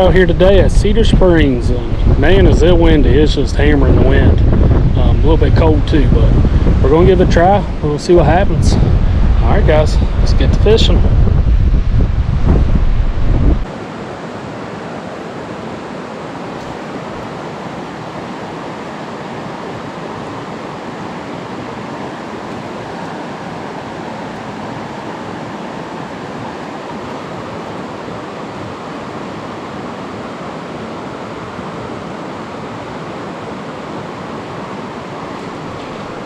we're out here today at Cedar Springs. Man, is it windy. It's just hammering the wind. A little bit cold too, but we're going to give it a try. We'll see what happens. All right, guys, let's get to fishing.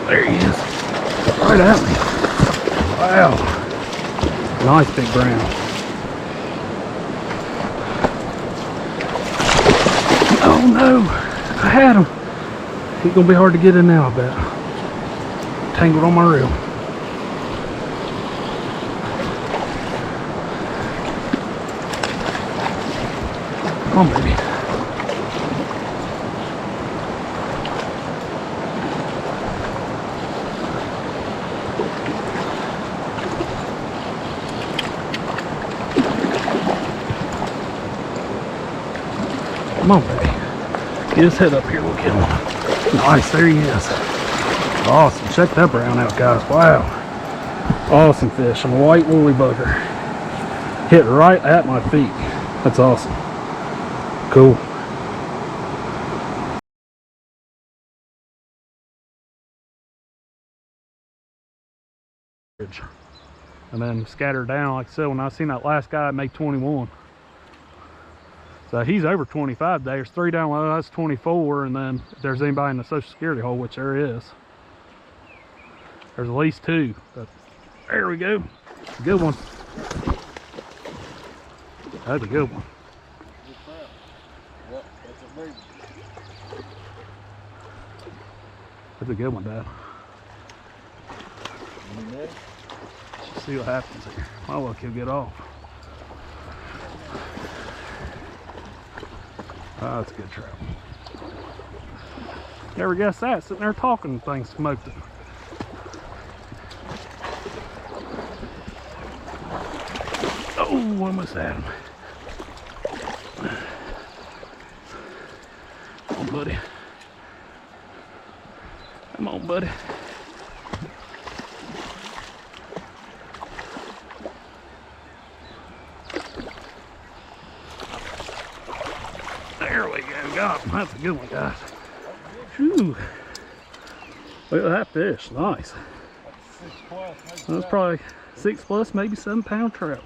There he is, right at me. Wow, nice big brown. Oh no, I had him. He's gonna be hard to get in now, I bet. Tangled on my reel. Come on, baby. Come on, baby. Get his head up here. We'll get him. Nice. There he is. Awesome. Check that brown out, guys. Wow. Awesome fish. A white woolly bugger. Hit right at my feet. That's awesome. Cool. And then scatter down. Like I said, when I seen that last guy, it made 21. So he's over 25. There's 3 down low, that's 24, and then if there's anybody in the Social Security hole, which there is, there's at least 2. But there we go. Good one. That's a good one. That's a good one, Dad. Let's see what happens here. My luck, he'll get off. Oh, that's a good trout. Never guessed that. Sitting there talking, things smoked it. Oh, almost had him. Come on, buddy. Come on, buddy. There we go. Got him. That's a good one, guys. Whew. Look at that fish. Nice. That's probably 6 plus, maybe 7 pound trout.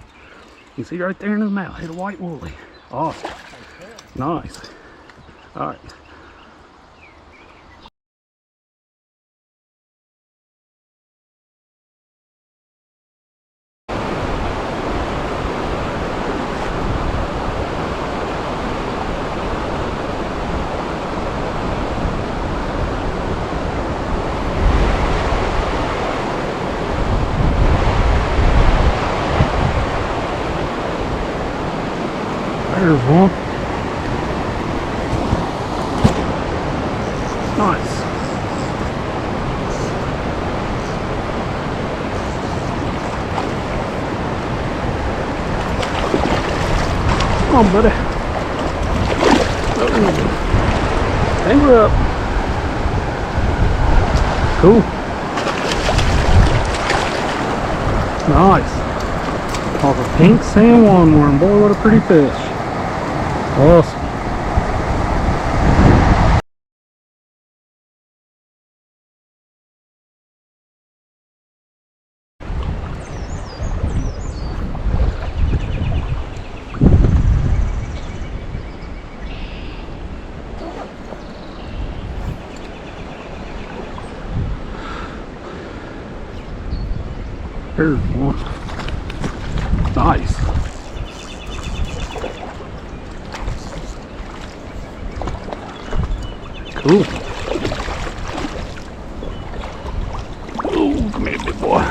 You can see right there in his mouth. Hit a white woolly. Awesome. Nice. All right. There's one. Nice. Come on, buddy. Hang her up. Cool. Nice. Off a pink sand longworm. Boy, what a pretty fish. Awesome. There's one. Nice. Cool. Oh, come here, big boy.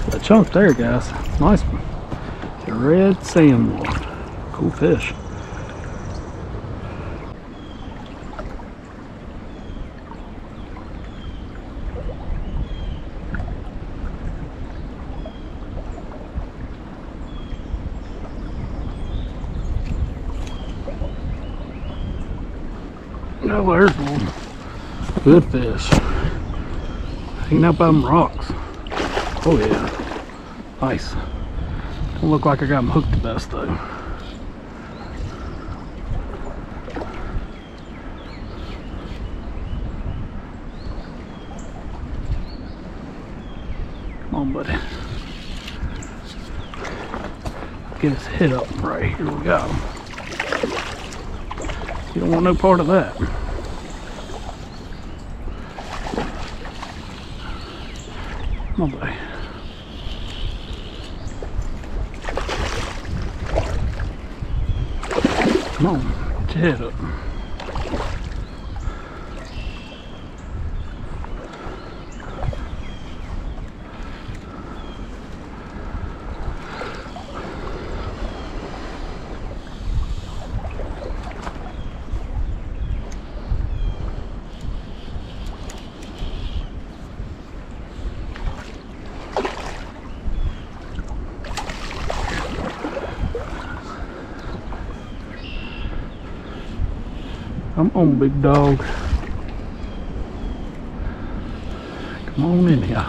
That chunk there, guys. Nice one. The red sand one. Cool fish. Well, there's one. Good fish. Hanging up on them rocks. Oh yeah. Nice. Don't look like I got them hooked the best though. Come on, buddy. Get his head up right here. We got him. You don't want no part of that. Come on, buddy. Come on, get your head up. Come on, big dog. Come on in here.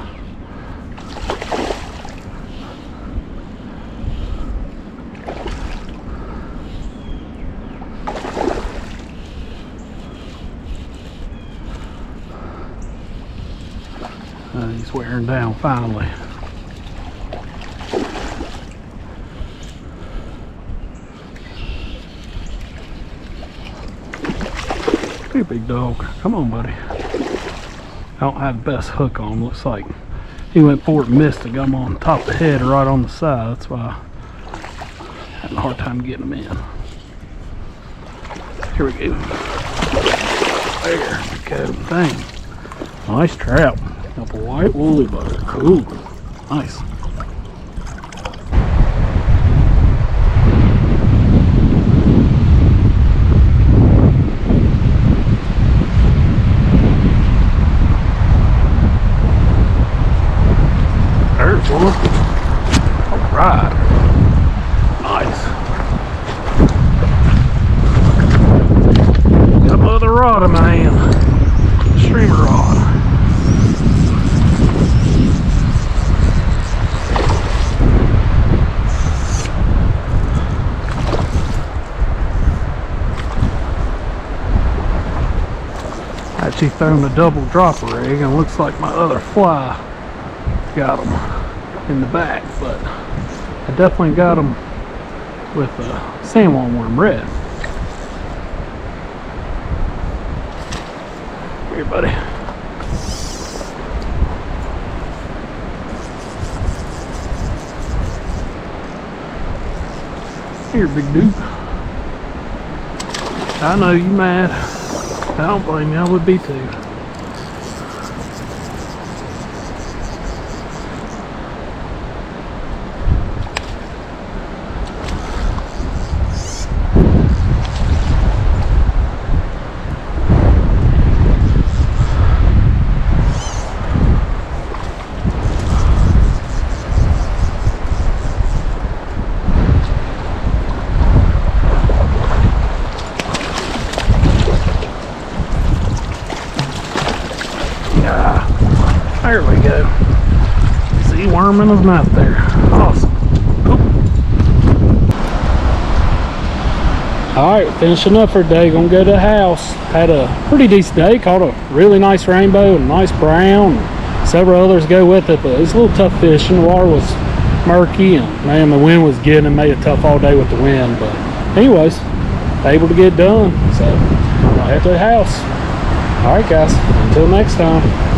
He's wearing down finally. Hey, big dog. Come on, buddy. I don't have the best hook on him. Looks like he went for it and missed it. Got him on top of the head or right on the side. That's why I'm having a hard time getting him in. Here we go. There we go. Dang. Nice trout. Got a white woolly butter. Cool. Nice. Alright. Nice. Got my other rod in my hand. Streamer rod. Actually thrown a double dropper rig and looks like my other fly got him in the back, but I definitely got them with a salmon worm red. Here, buddy. Here, big dude. I know you mad. I don't blame you. I would be too. There we go. See, worm in his mouth there. Awesome. Alright, finishing up for today. Gonna go to the house. Had a pretty decent day. Caught a really nice rainbow and a nice brown. Several others go with it, but it was a little tough fishing. The water was murky and man, the wind was getting. It made it tough all day with the wind. But anyways, able to get done. So I'll head to the house. Alright guys, until next time.